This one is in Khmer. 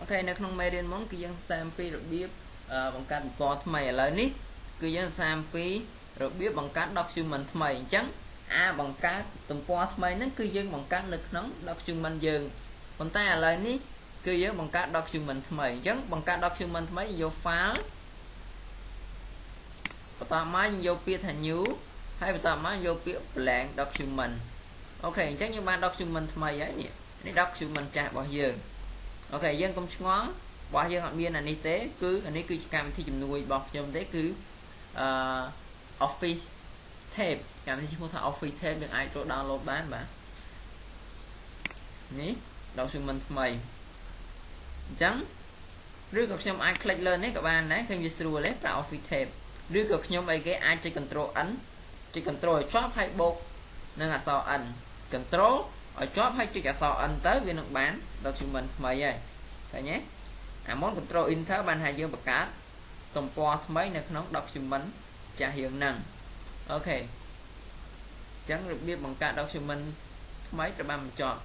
ok នៅក្នុងមេរៀនមុនគឺយើងសាមពីរបៀបបង្កើតទំព័រថ្មីឥឡូវនេះគឺយើងសាមពីរបៀបបង្កើត document ថ្មីអញ្ចឹងបង្កើតទំព័រថ្មីហ្នឹងគឺយើងបង្កើតនៅក្នុង document យើងប៉ុន្តែឥឡូវនេះគឺយើងបង្កើត document ថ្មីអញ្ចឹងបង្កើត document ថ្មីយក file បន្តមកយើងយកពាក្យថា new ហើយបន្តមកយកពាក្យ blank document អូខេអញ្ចឹងយើងបាន document ថ្មីហើយនេះ document ចាស់របស់យើងអូខេយើងកុំឆ្ងល់របស់យើងអត់មានអានេះទេគឺអានេះគឺជាកម្មវិធីជំនួយរបស់ខ្ញុំទេគឺOffice Tab កម្មវិធីឈ្មោះថា Office Tab យើងអាចចូល download បានបាទនេះ document ថ្មីអញ្ចឹងឬក៏ខ្ញុំអាច click លើនេះក៏បានដែរឃើញវាស្រួលទេប្រើ Office Tab ឬក៏ខ្ញុំអីគេអាចចុច Control N ចុច Control ឲ្យជាប់ហើយបូកនឹងអក្សរ N Control ឲ្យជាប់ហើយចុចអក្សរ N ទៅវានឹងបាន document ថ្មីហើយឃើញទេអាមុន Control Enter បានថាយើងបង្កើតទំព័រថ្មីនៅក្នុង document ចាស់យើងហ្នឹងអូខេអញ្ចឹងរបៀបបង្កើត document ថ្មីត្រូវបានបញ្ចប់